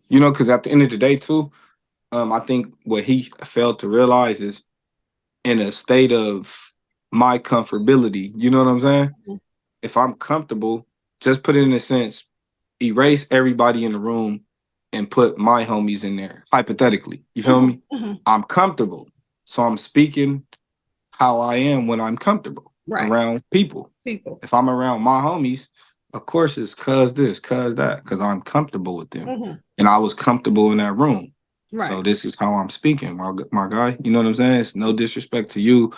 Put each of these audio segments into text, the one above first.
You know, because at the end of the day, too, I think what he failed to realize is in a state of my comfortability. You know what I'm saying? Mhm. If I'm comfortable, just put it in a sense, erase everybody in the room and put my homies in there, hypothetically. You feel Mhm. me? Mhm. I'm comfortable. So I'm speaking how I am when I'm comfortable Right. around people. People. If I'm around my homies, of course it's cuz this, cuz that, because I'm comfortable with them. Mhm. And I was comfortable in that room. So Right. this is how I'm speaking, my guy. You know what I'm saying? It's no disrespect to you.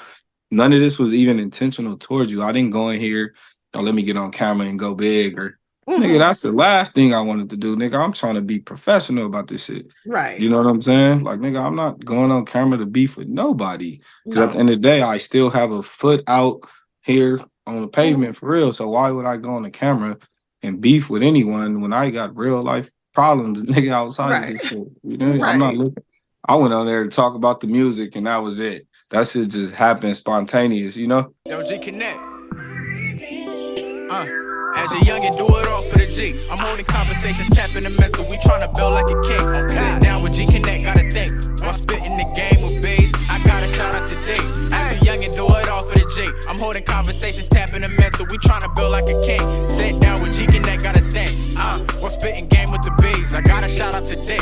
None of this was even intentional towards you. I didn't go in here, oh, let me get on camera and go big or nigga, Mhm. that's the last thing I wanted to do. Nigga, I'm trying to be professional about this shit. Right. You know what I'm saying? Like, nigga, I'm not going on camera to beef with nobody. Because at No. the end of the day, I still have a foot out here on the Mhm. pavement for real. So why would I go on the camera and beef with anyone when I got real life problems, nigga, outside of Right. this shit? You know, I'm not Right. looking. I went on there to talk about the music and that was it. That shit just happened spontaneous, you know? Yo, Gconnet. As a youngin', do it all for the G. I'm holding conversations, tapping the mental. We tryna build like a king. Sit down with Gconnet, gotta think. While spitting the game with Bees, I gotta shout out today. As a youngin', do it all for the G. I'm holding conversations, tapping the mental. We tryna build like a king. Sit down with Gconnet, gotta think. While spitting game with the Bees, I gotta shout out today.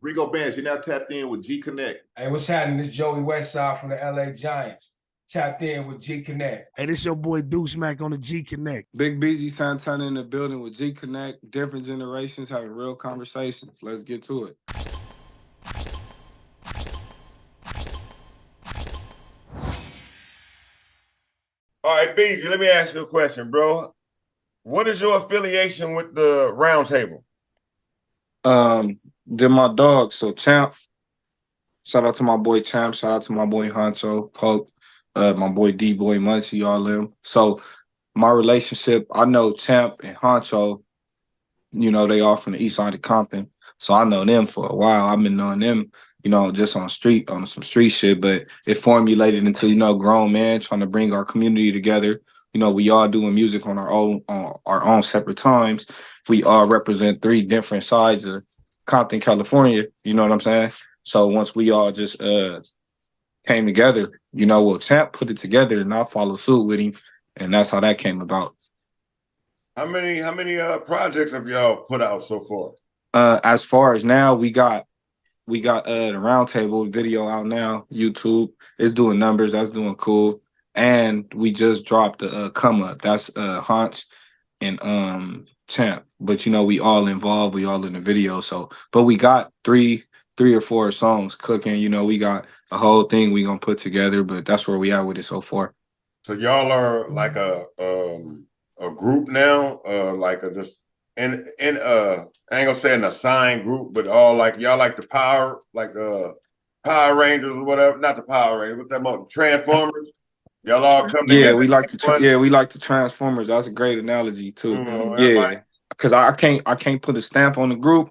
Rigo Bands, you're now tapped in with Gconnet. Hey, what's happening? This is Joey Westside from the LA Giants. Tapped in with Gconnet. Hey, this your boy Deuce Mac on the Gconnet. Big Beezy Santana in the building with Gconnet. Different generations having real conversations. Let's get to it. All right, Beezy, let me ask you a question, bro. What is your affiliation with the round table? They're my dogs. So Champ, shout out to my boy Champ, shout out to my boy Honcho, Pope, my boy D-Boy Munchie, all them. So my relationship, I know Champ and Honcho, you know, they all from the east side of Compton. So I know them for a while. I've been knowing them, you know, just on some street shit, but it formulated into, you know, grown man trying to bring our community together. You know, we all doing music on our own separate times. We all represent three different sides of Compton, California. You know what I'm saying? So once we all just came together, you know, well, Champ put it together and I followed suit with him. And that's how that came about. How many projects have y'all put out so far? As far as now, we got the roundtable video out now. YouTube is doing numbers. That's doing cool. And we just dropped the come up. That's Haunch and Champ. But you know, we all involved. We all in the video. So, but we got three or four songs cooking. You know, we got a whole thing we gonna put together. But that's where we at with it so far. So y'all are like a group now, like a just in I ain't gonna say an assigned group, but all like y'all like the Power Rangers or whatever, not the Power Rangers, what's that about? Transformers. Y'all all come Yeah, together. we like we like the Transformers. That's a great analogy too. Everybody. Yeah, because I can't put a stamp on the group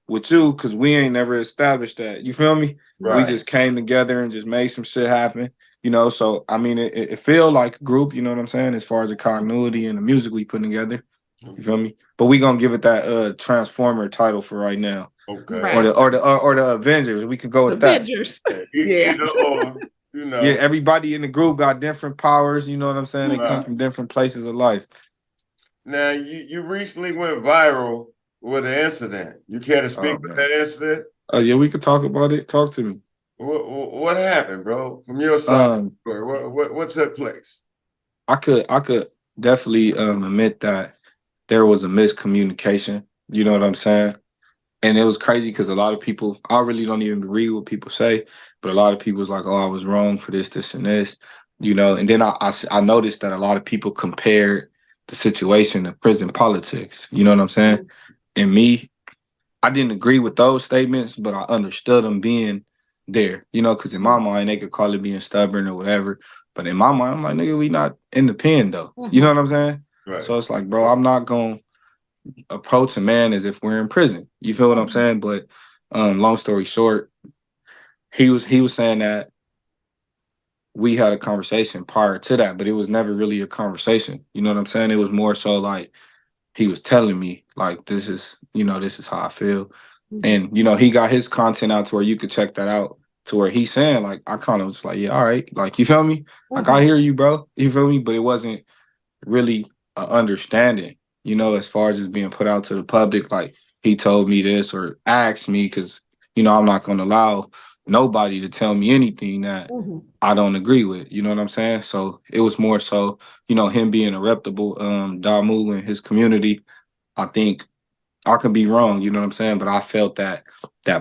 with you because we ain't never established that. You feel me? Right. We just came together and just made some shit happen. You know, so I mean, it feel like a group. You know what I'm saying? As far as the continuity and the music we put together. You feel me? But we gonna give it that Transformer title for right now. Okay. Right. Or the Avengers. We could go with that. Avengers. Yeah. Yeah. You know. Yeah, everybody in the group got different powers. You know what I'm saying? They come Right. from different places of life. Now you recently went viral with an incident. You care to speak to that incident? Oh yeah, we could talk about it. Talk to me. What happened, bro? From your side, what took place? I could definitely admit that there was a miscommunication. You know what I'm saying? And it was crazy because a lot of people, I really don't even read what people say, but a lot of people was like, "Oh, I was wrong for this, this, and this," you know. And then I noticed that a lot of people compared the situation to prison politics. You know what I'm saying? And me, I didn't agree with those statements, but I understood them being there. You know, because in my mind they could call it being stubborn or whatever, but in my mind I'm like, nigga, we not in the pen though. You know what I'm saying? Right. So it's like, bro, I'm not gonna approach a man as if we're in prison. You feel what I'm saying? But long story short, he was saying that we had a conversation prior to that, but it was never really a conversation. You know what I'm saying? It was more so like he was telling me like, this is, this is how I feel. And, he got his content out to where you could check that out, to where he's saying, like, I kind of was like, yeah, all right. Like, you feel me? Like, I hear you, bro. You feel me? But it wasn't really an understanding, as far as just being put out to the public. Like, he told me this or asked me, because, I'm not going to allow nobody to tell me anything that I don't agree with. You know what I'm saying? So it was more so, him being a reputable Damu in his community. I think I could be wrong, you know what I'm saying? But I felt that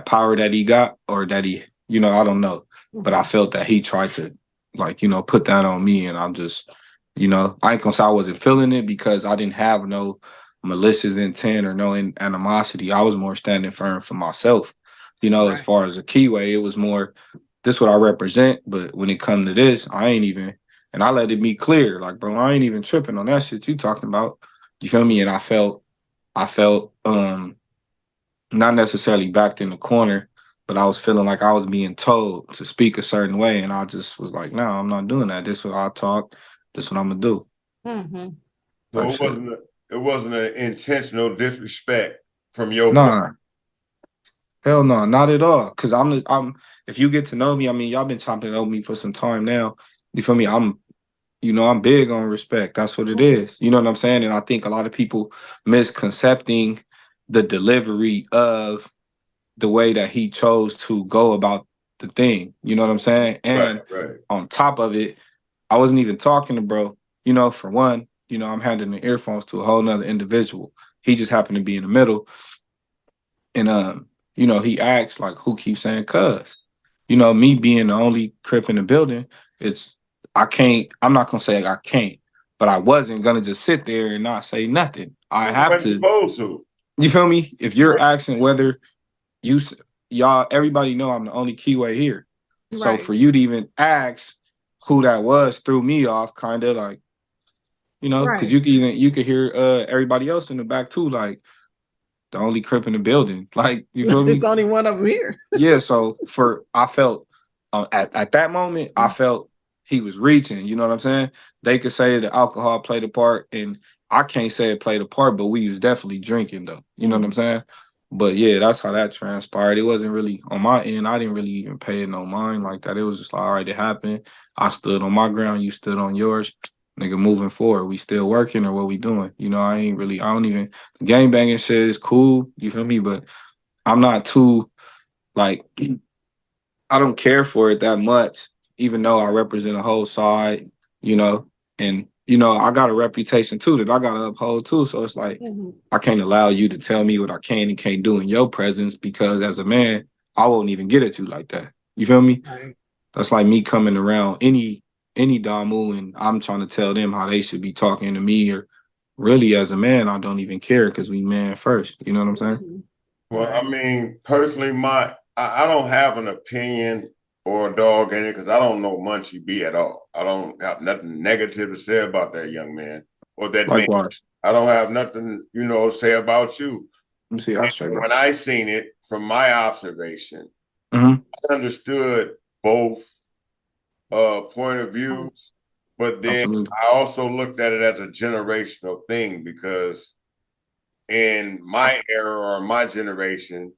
power that he got, or that he, I don't know. But I felt that he tried to, like, put that on me. And I'm just, I ain't gonna say I wasn't feeling it, because I didn't have no malicious intent or no animosity. I was more standing firm for myself. As far as a keyway, it was more, this what I represent. But when it come to this, I ain't even, and I let it be clear, like, bro, I ain't even tripping on that shit you talking about. You feel me? And I felt not necessarily backed in the corner, but I was feeling like I was being told to speak a certain way, and I just was like, no, I'm not doing that. This is what I talk. This is what I'm gonna do. So it wasn't an intentional disrespect from your part. Hell no, not at all. Cause I'm if you get to know me, I mean, y'all been chopping it over me for some time now. You feel me? I'm big on respect. That's what it is. You know what I'm saying? And I think a lot of people misconcepting the delivery of the way that he chose to go about the thing. You know what I'm saying? And on top of it, I wasn't even talking to bro. For one, I'm handing the earphones to a whole nother individual. He just happened to be in the middle. And he asked, like, who keeps saying cuz? Me being the only Crip in the building, I'm not gonna say I can't, but I wasn't gonna just sit there and not say nothing. I have to. You feel me? If you're asking whether y'all, everybody know I'm the only keyway here. So for you to even ask who that was threw me off, kind of like, because you could hear everybody else in the back too, like, the only Crip in the building. Like, you feel me? There's only one of them here. Yeah, so I felt at that moment, I felt he was reaching, you know what I'm saying? They could say the alcohol played a part, and I can't say it played a part, but we was definitely drinking though. You know what I'm saying? But yeah, that's how that transpired. It wasn't really on my end. I didn't really even pay it no mind like that. It was just like, all right, it happened. I stood on my ground, you stood on yours. Nigga, moving forward, we still working, or what we doing? I don't even, gang banging shit is cool, you feel me? But I'm not too, like, I don't care for it that much, even though I represent a whole side, and, I got a reputation too that I got to uphold too. So it's like, I can't allow you to tell me what I can and can't do in your presence, because as a man, I won't even get at you like that. You feel me? That's like me coming around any Damu, and I'm trying to tell them how they should be talking to me, or really as a man, I don't even care, because we man first. You know what I'm saying? Well, I mean, personally, I don't have an opinion or a dog in it, because I don't know Munchie B at all. I don't have nothing negative to say about that young man or that man. I don't have nothing, to say about you. Let me see. When I seen it, from my observation, I understood both point of views, but then I also looked at it as a generational thing, because in my era or my generation,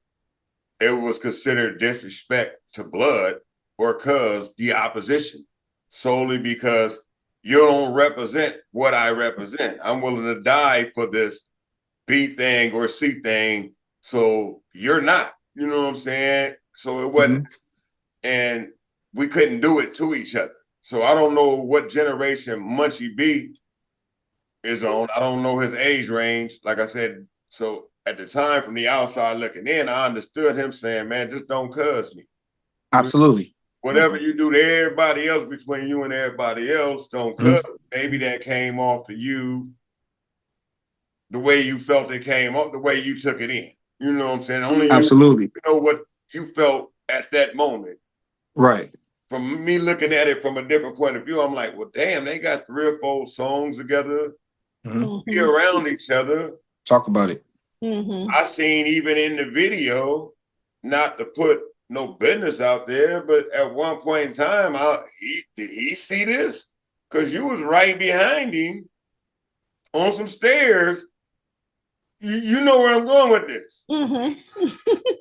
it was considered disrespect to blood or cuz the opposition, solely because you don't represent what I represent. I'm willing to die for this B thing or C thing, so you're not. You know what I'm saying? So it wasn't, and we couldn't do it to each other. So I don't know what generation Munchie B is on. I don't know his age range. Like I said, so at the time, from the outside looking in, I understood him saying, man, just don't cuss me. Absolutely. Whatever you do to everybody else, between you and everybody else, don't cuss. Maybe that came off to you the way you felt it came off, the way you took it in. You know what I'm saying? Only you know what you felt at that moment. Right. From me looking at it from a different point of view, I'm like, well, damn, they got 3 or 4 songs together, be around each other. Talk about it. I seen even in the video, not to put no business out there, but at one point in time, did he see this? Because you was right behind him on some stairs, you know where I'm going with this. Mm-hmm.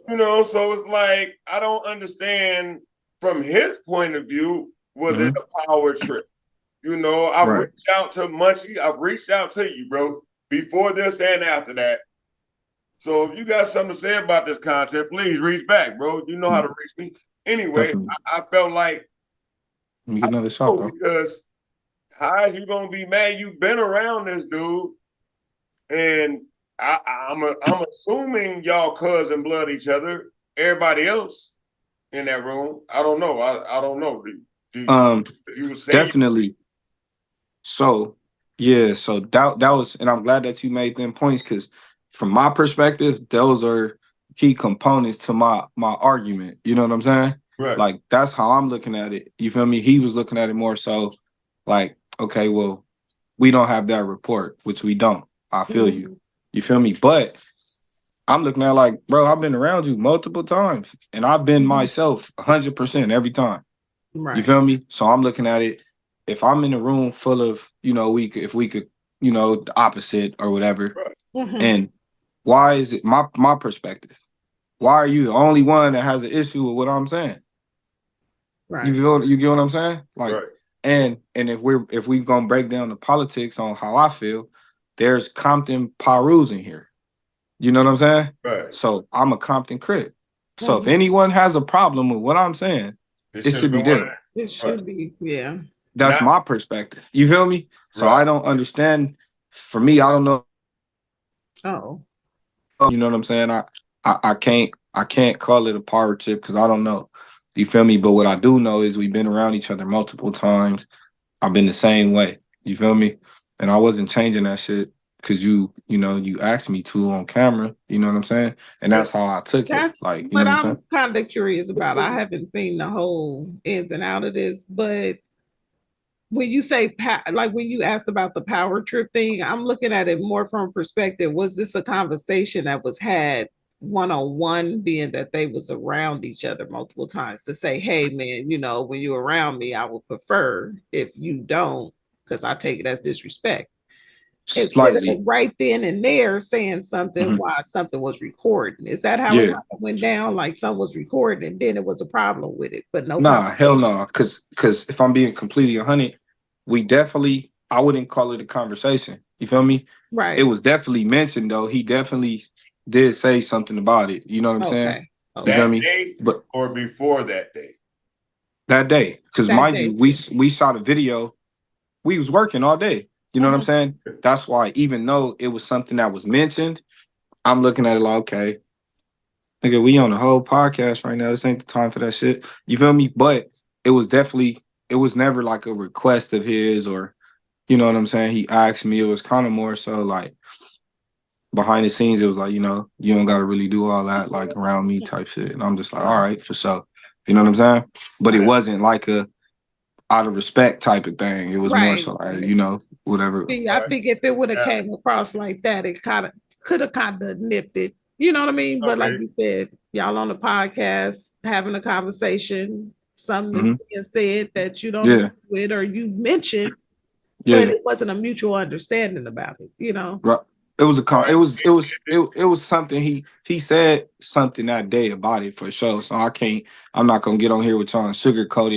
You know, so it's like I don't understand from his point of view, was it a power trip? You know, I've reached out to Munchie, I've reached out to you, bro, before this and after that. So if you got something to say about this content, please reach back, bro. You know how to reach me. Anyway, I felt like let me get another shot, bro. Because how is you gonna be mad? You've been around this dude, and I'm assuming y'all cousin blood each other. Everybody else in that room, I don't know. I don't know. You were saying definitely. So yeah, so that was, and I'm glad that you made them points because from my perspective, those are key components to my argument. You know what I'm saying? Right. Like that's how I'm looking at it. You feel me? He was looking at it more so like, okay, well, we don't have that report, which we don't. I feel you. You feel me? But I'm looking at it like, bro, I've been around you multiple times and I've been myself 100% every time. Right. You feel me? So I'm looking at it. If I'm in a room full of, you know, if we could, you know, the opposite or whatever. And why is it my perspective? Why are you the only one that has an issue with what I'm saying? Right. You get what I'm saying? Like, and if we gonna break down the politics on how I feel, there's Compton Pirus in here. You know what I'm saying? Right. So I'm a Compton Crip. So if anyone has a problem with what I'm saying, it should be them. It should be, yeah. That's my perspective. You feel me? So I don't understand. For me, I don't know. Oh. You know what I'm saying? I can't call it a power trip because I don't know. You feel me? But what I do know is we've been around each other multiple times. I've been the same way. You feel me? And I wasn't changing that shit because you asked me to on camera. You know what I'm saying? And that's how I took it. Like, you know what I'm saying? I'm kind of curious about. I haven't seen the whole ins and out of this, but when you say like when you asked about the power trip thing, I'm looking at it more from a perspective. Was this a conversation that was had one-on-one, being that they was around each other multiple times to say, hey man, you know, when you're around me, I would prefer if you don't, because I take it as disrespect. Slightly. Right then and there saying something while something was recording. Is that how it went down? Like someone was recording and then it was a problem with it, but no. Nah, hell no. Cause if I'm being completely 100, I wouldn't call it a conversation. You feel me? Right. It was definitely mentioned though. He definitely did say something about it. You know what I'm saying? You feel me? Day, but or before that day? That day. Because mind you, we shot a video. We was working all day. You know what I'm saying? That's why even though it was something that was mentioned, I'm looking at it like, okay, nigga, we on the whole podcast right now. This ain't the time for that shit. You feel me? But it was never like a request of his or, you know what I'm saying? He asked me. It was kind of more so like behind the scenes. It was like, you know, you don't got to really do all that like around me type shit. And I'm just like, all right, for sure. You know what I'm saying? But it wasn't like a out of respect type of thing. It was more so like, you know, whatever. See, I think if it would have came across like that, it could have nipped it. You know what I mean? But like you said, y'all on the podcast having a conversation, something is being said that you don't agree with or you mentioned, but it wasn't a mutual understanding about it, you know. Right. It was it was something he said something that day about it for sure. So I'm not gonna get on here with y'all and sugarcoat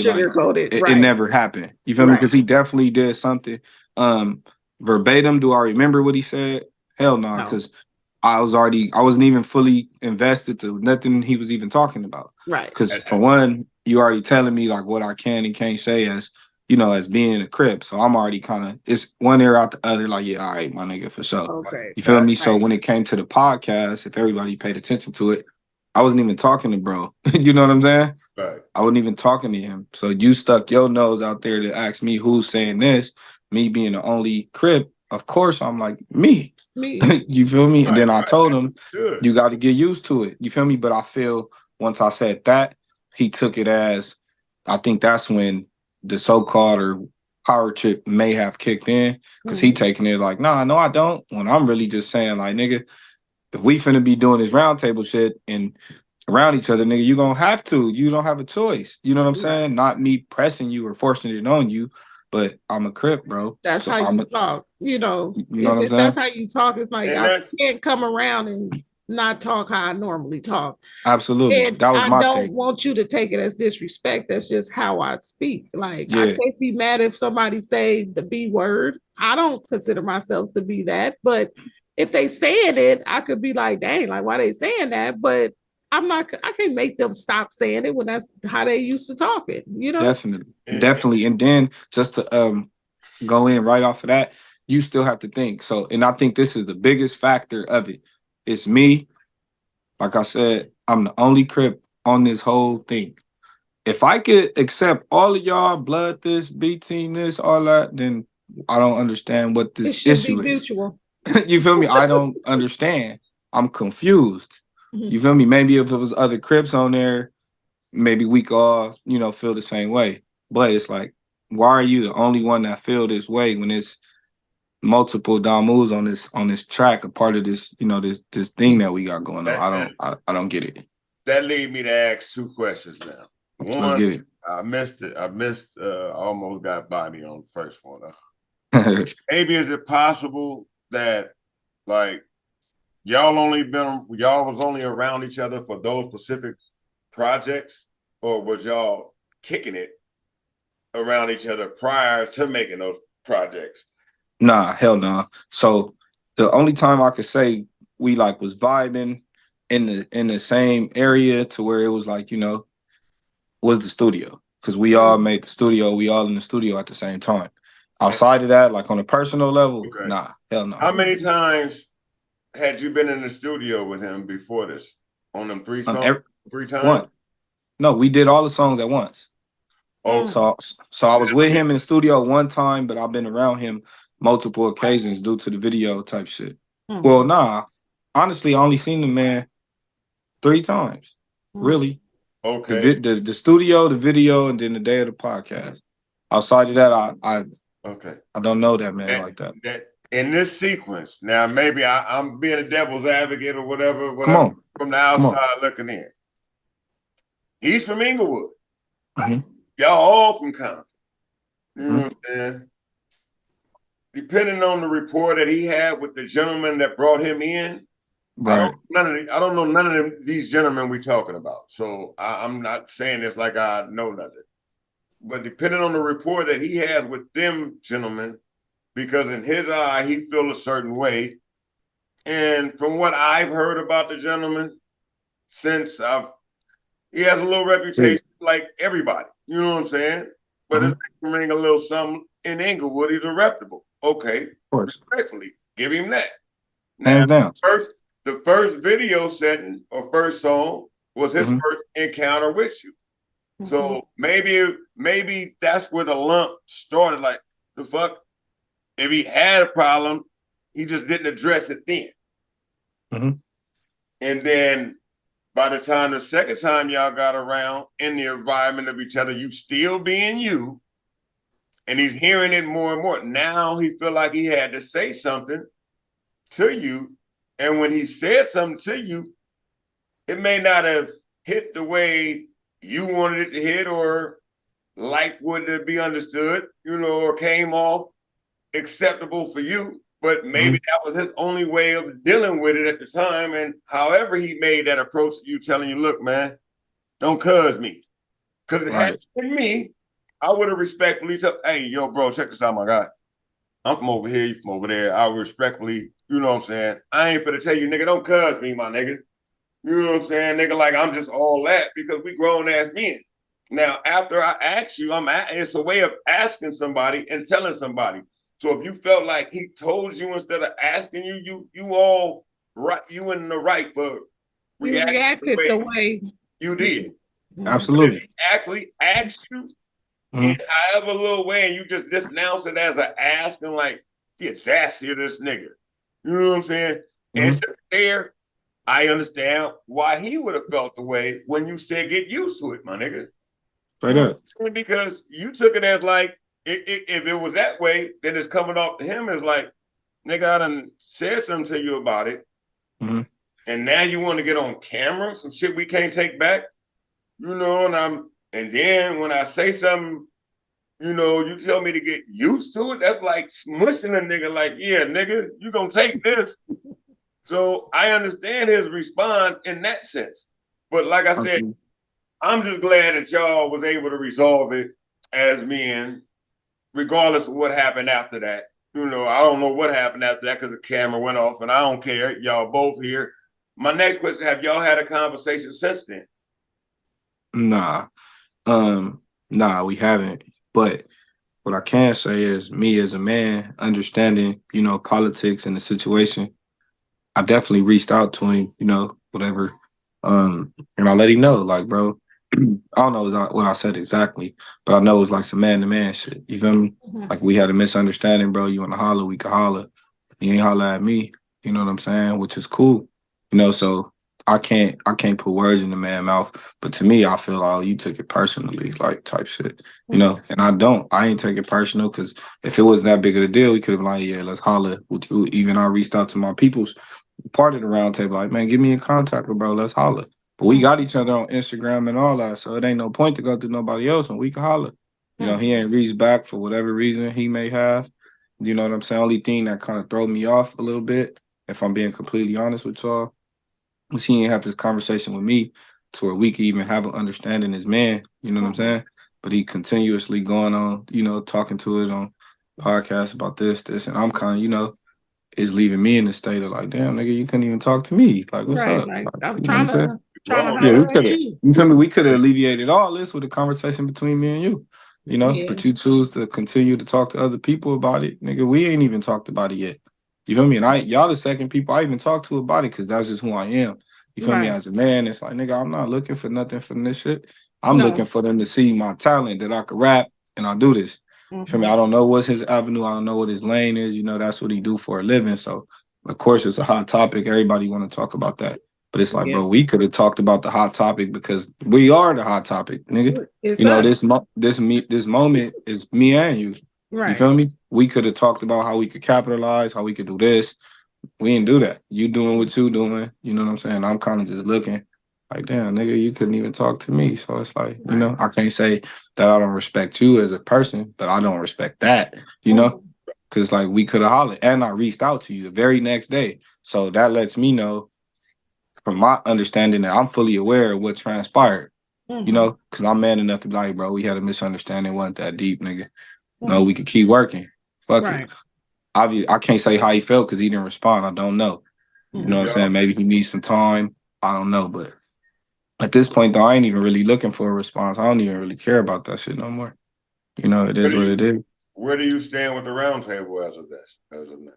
it. It never happened. You feel me? Because he definitely did something. Verbatim, do I remember what he said? Hell no, because I wasn't even fully invested to nothing he was even talking about. Right. Because for one, you already telling me like what I can and can't say as, you know, as being a Crip. So I'm already kind of, it's one ear out the other, like, yeah, all right, my nigga, for sure. Okay. You feel me? So when it came to the podcast, if everybody paid attention to it, I wasn't even talking to bro. You know what I'm saying? Right. I wasn't even talking to him. So you stuck your nose out there to ask me who's saying this, me being the only Crip. Of course, I'm like, me. You feel me? And then I told him, you got to get used to it. You feel me? But I feel once I said that, he took it as, I think that's when the so-called or power trip may have kicked in, because he taking it like, nah, no, I don't. When I'm really just saying like, nigga, if we finna be doing this roundtable shit and around each other, nigga, you gonna have to. You don't have a choice. You know what I'm saying? Not me pressing you or forcing it on you. but I'm a Crip, bro. That's So how I'm you talk. You know, you know what I'm if that's saying? how you talk, it's like And I that's can't come around and not talk how I normally talk. Absolutely. And That was I my don't take. want you to take it as disrespect. That's just how I speak. Like I Yeah, can't be mad if somebody say the B word. I don't consider myself to be that, but if they saying it, I could be like, dang, like why they saying that? But I can't make them stop saying it when that's how they used to talking, you know? definitely. Definitely. And then just to go in right off of that, you still have to think. So, and I think this is the biggest factor of it. It's me. Like I said, I'm the only Crip on this whole thing. If I could accept all of y'all, blood this, B team this, all that, then I don't understand what It this should be issue is. mutual. You feel me? I don't understand. I'm confused. Mhm. You feel me? Maybe if it was other Crips on there, maybe we could all, feel the same way. But it's like, why are you the only one that feel this way when it's multiple Damus on this track, a part of this, this thing that we got going on? I don't get it. that lead me to ask two questions now. Let's One, get it. I missed it. I almost got by me on the first one. Maybe is it possible that like y'all was only around each other for those specific projects, or was y'all kicking it around each other prior to making those projects? Nah, hell nah. So the only time I could say we like was vibing in the same area to where it was like, was the studio. Cause we all made the studio, we all in the studio at the same time. Outside of that, like on a personal level, Okay. nah, hell no. How many times had you been in the studio with him before this? On them 3 songs? 3 times? One. No, we did all the songs at once. Oh, So I was with him in the studio one time, but I've been around him multiple occasions due to the video type shit. Mhm. Well, nah. Honestly, I only seen the man 3 times. Really. okay. The studio, the video, and then the day of the podcast. Outside of that, Okay. I don't know that man like that. That in this sequence, now maybe I'm being a devil's advocate or whatever Come on. from the outside looking in. He's from Inglewood. Mhm. Y'all all from Compton. You know Mhm. what I'm saying? Depending on the rapport that he had with the gentleman that brought him in, Right. I don't know none of these gentlemen we talking about. So I'm not saying this like I know nothing. But depending on the rapport that he has with them gentlemen, because in his eye, he feels a certain way. And from what I've heard about the gentleman, he has a little reputation like everybody. You know what I'm saying? But if he can ring a little something in Inglewood, he's a reputable. Okay, Of course. respectfully, give him that. Hands down. The first video setting or first song was his first encounter with you. So maybe that's where the lump started. Like, the fuck? If he had a problem, he just didn't address it then. And then by the time the second time y'all got around in the environment of each other, you still being you, and he's hearing it more and more. Now he feel like he had to say something to you. And when he said something to you, it may not have hit the way you wanted it to hit or like would it be understood, or came off acceptable for you. But maybe that was his only way of dealing with it at the time. And however he made that approach to you, telling you, look, man, don't cuz me. Because it had been me, I would have respectfully told, hey, yo, bro, check this out, my guy. I'm from over here, you from over there. I would respectfully, you know what I'm saying? I ain't finna tell you, nigga, don't cuz me, my nigga. You know what I'm saying? Nigga, like I'm just all that because we grown ass men. Now, after I ask you, it's a way of asking somebody and telling somebody. So if you felt like he told you instead of asking you, you all right, you in the right for reacted the way you did. Absolutely. If he actually asked you in however little way and you just disnounce it as an asking, like, the audacity of this nigga. You know what I'm saying? And there, I understand why he would have felt the way when you said get used to it, my nigga. Straight up. Because you took it as like, if it was that way, then it's coming off to him as like, nigga, I done said something to you about it. And now you want to get on camera, some shit we can't take back. And then when I say something You know, you tell me to get used to it. That's like smushing a nigga. Like, yeah, nigga, you gonna take this. So I understand his response in that sense. But like I said, I'm just glad that y'all was able to resolve it as men, regardless of what happened after that. You know, I don't know what happened after that because the camera went off, and I don't care. Y'all both here. My next question: have y'all had a conversation since then? Nah. Nah, we haven't. But what I can say is me as a man, understanding, you know, politics and the situation, I definitely reached out to him, you know, whatever. And I let him know, like, bro, I don't know what I said exactly, but I know it was like some man-to-man shit. You feel me? Like, we had a misunderstanding, bro. You want to holler, we could holler. You ain't holler at me, you know what I'm saying? Which is cool. You know, so I can't put words in the man's mouth. But to me, I feel, oh, you took it personally, like type shit. You know, and I don't. I ain't take it personal because if it wasn't that big of a deal, we could have been like, yeah, let's holler. Even I reached out to my peoples, part of the round table, like, man, give me a contact, bro. Let's holler. But we got each other on Instagram and all that, so it ain't no point to go through nobody else, and we can holler. You know, he ain't reached back for whatever reason he may have. You know what I'm saying? Only thing that kind of throw me off a little bit, if I'm being completely honest with y'all, was he ain't have this conversation with me to where we could even have an understanding as man. You know what I'm saying? But he continuously going on, you know, talking to us on podcasts about this, and I'm kind of, you know, is leaving me in the state of like, damn, nigga, you couldn't even talk to me. Like, what's up? Like, I'm you know trying what I'm to yeah, holler we at could have. you. You feel me? We could have alleviated all this with a conversation between me and you. You know, Yeah. but you choose to continue to talk to other people about it, nigga. We ain't even talked about it yet. You feel me? And y'all the second people I even talk to about it because that's just who I am. You feel me? As a man, it's like, nigga, I'm not looking for nothing from this shit. I'm looking for them to see my talent that I could rap and I do this. You feel me? I don't know what's his avenue. I don't know what his lane is. You know, that's what he do for a living. So, of course, it's a hot topic. Everybody want to talk about that. But it's like, bro, we could have talked about the hot topic because we are the hot topic, nigga. It's you know, us. this moment is me and you. Right. You feel me? We could have talked about how we could capitalize, how we could do this. We didn't do that. You doing what you doing. You know what I'm saying? I'm kind of just looking like, damn, nigga, you couldn't even talk to me. So it's like, you know, I can't say that I don't respect you as a person, but I don't respect that, you know? Because, like, we could have hollered. And I reached out to you the very next day. So that lets me know, from my understanding, that I'm fully aware of what transpired, you know? Because I'm man enough to be like, bro, we had a misunderstanding. Wasn't that deep, nigga. No, we could keep working. Fuck it. I can't say how he felt because he didn't respond. I don't know. You know what I'm saying? Maybe he needs some time. I don't know. But at this point, though, I ain't even really looking for a response. I don't even really care about that shit no more. You know, it is what it is. Where do you stand with the round table as of now?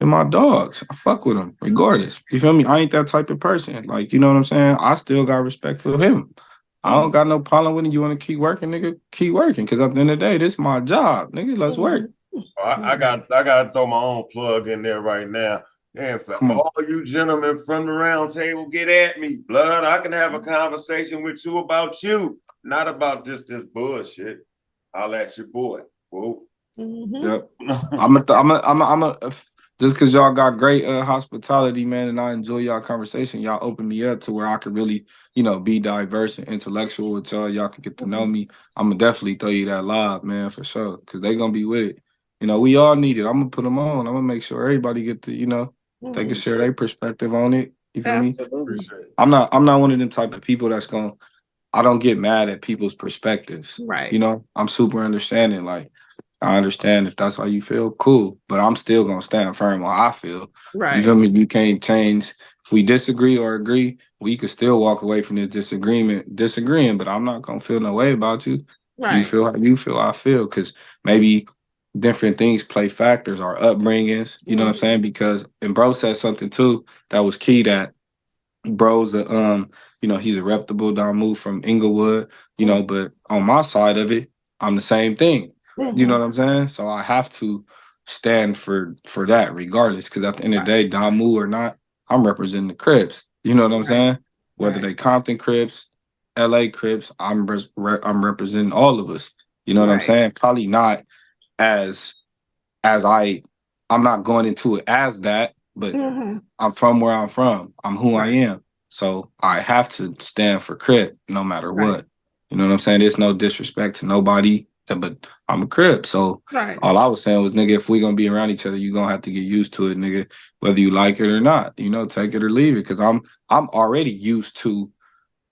And my dogs, I fuck with them regardless. You feel me? I ain't that type of person. Like, you know what I'm saying? I still got respect for him. I don't got no problem with it. You want to keep working, nigga? Keep working. Because at the end of the day, this is my job, nigga. Let's work. I got to throw my own plug in there right now. And for all you gentlemen from the round table, get at me, blood. I can have a conversation with you about you, not about just this bullshit. I'll at your boy. Whoa. Yep. Just because y'all got great hospitality, man, and I enjoy y'all conversation, y'all open me up to where I could really, you know, be diverse and intellectual with y'all. Y'all can get to know me. I'm going to definitely throw you that live, man, for sure, because they going to be with it. You know, we all need it. I'm going to put them on. I'm going to make sure everybody get to, you know, they can share their perspective on it. You feel me? I'm not one of them type of people that's going to, I don't get mad at people's perspectives. Right. You know, I'm super understanding. Like, I understand if that's how you feel, cool. But I'm still gonna stand firm on how I feel. Right. You feel me? You can't change. If we disagree or agree, we could still walk away from this disagreeing, but I'm not gonna feel no way about you. Right. You feel how you feel, I feel. Because maybe different things play factors, our upbringings, you know what I'm saying? Because, and bro said something too that was key, that bro's you know, he's a reputable Damu from Inglewood, you know, but on my side of it, I'm the same thing. You know what I'm saying? So I have to stand for that regardless, because at the end of the day, Damu or not, I'm representing the Crips. You know what I'm saying? Whether they Compton Crips, LA Crips, I'm representing all of us. You know what I'm saying? Probably not as I'm not going into it as that, but I'm from where I'm from. I'm who I am. So I have to stand for Crip no matter what. You know what I'm saying? There's no disrespect to nobody but I'm a Crip. So Right. all I was saying was, nigga, if we gonna be around each other, you gonna have to get used to it, nigga, whether you like it or not. You know, take it or leave it. Cause I'm already used to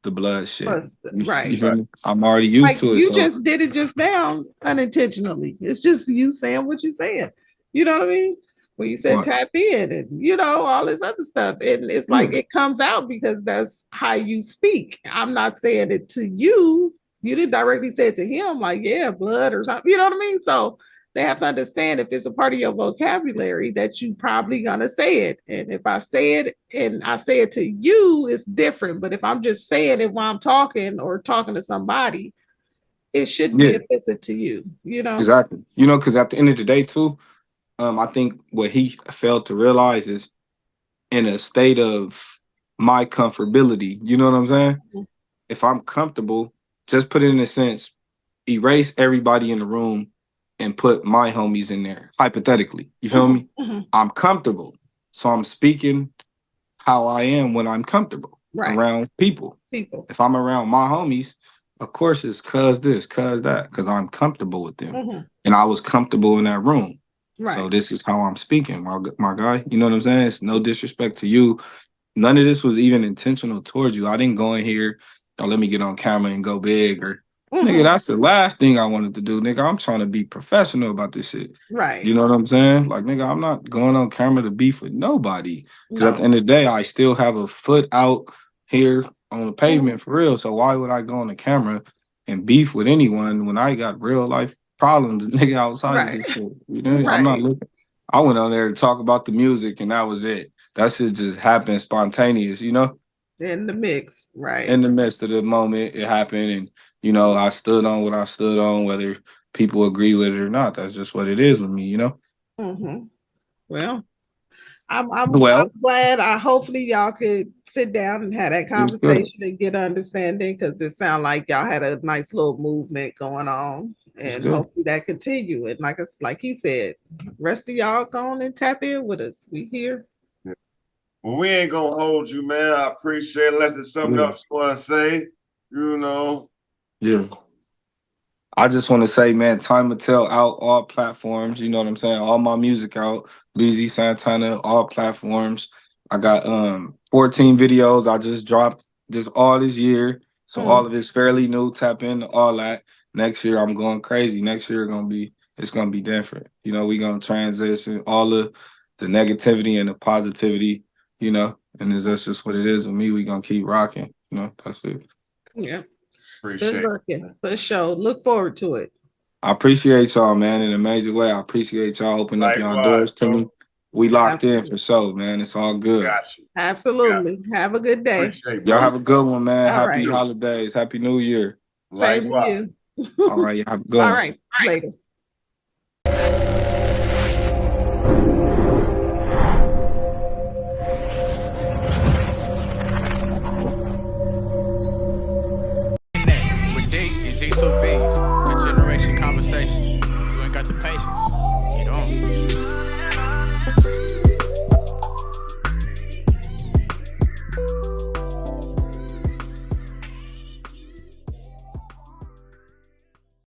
the blood shit. Right. You feel me? I'm already used Like to it. you So just did it just now unintentionally. It's just you saying what you saying. You know what I mean? When you said what? tap in and you know all this other stuff, and it's like it comes out because that's how you speak. I'm not saying it to you. You didn't directly say it to him, like yeah, blood or something. You know what I mean? So they have to understand if it's a part of your vocabulary that you probably gonna say it. And if I say it and I say it to you, it's different. But if I'm just saying it while I'm talking or talking to somebody, it shouldn't be Yeah, offensive to you, you know? exactly. You know, because at the end of the day, too, I think what he failed to realize is in a state of my comfortability. You know what I'm saying? Mm-hmm. If I'm comfortable, just put it in a sense, erase everybody in the room and put my homies in there, hypothetically. You feel me? Mm-hmm. I'm comfortable. So I'm speaking how I am when I'm comfortable around people. If I'm around my homies, of course it's cuz this, cuz that, because I'm comfortable with them. And I was comfortable in that room. So this is how I'm speaking, my guy. You know what I'm saying? It's no disrespect to you. None of this was even intentional towards you. I didn't go in here, oh, let me get on camera and go big or nigga, that's the last thing I wanted to do. Nigga, I'm trying to be professional about this shit. Right. You know what I'm saying? Like, nigga, I'm not going on camera to beef with nobody. Because at the end of the day, I still have a foot out here on the pavement for real. So why would I go on the camera and beef with anyone when I got real life problems, nigga, outside of this shit? You know, I'm not looking. I went on there to talk about the music and that was it. That shit just happened spontaneous, you know? In the mix, right. In the midst of the moment, it happened. And, you know, I stood on what I stood on, whether people agree with it or not. That's just what it is with me, you know? Well, I'm Well, glad. Hopefully y'all could sit down and have that it's good. conversation and get understanding because it sounded like y'all had a nice little movement going on. And hopefully that continue. And like he said, rest of y'all go on and tap in with us. We here. Well, we ain't gonna hold you, man. I appreciate it. Unless there's something else you want to say, you know. Yeah. I just want to say, man, Time to Tell out all platforms. You know what I'm saying? All my music out. Beezy Santana, all platforms. I got 14 videos I just dropped all this year. So all of it's fairly new. Tap into all that. Next year I'm going crazy. Next year it's gonna be different. You know, we're gonna transition all the negativity and the positivity, you know, and that's just what it is with me. We're gonna keep rocking. You know, that's it. Yeah. Appreciate Good looking for sure. Look forward to it. I appreciate y'all, man, in a major way. I appreciate y'all opening up y'all doors to me. We locked in for sure, man. It's all good. Got you. Absolutely. Have a good day. Y'all have a good one, man. All Happy right. holidays. Happy New Year. Same to you. All right, y'all have a good one. All right. Later.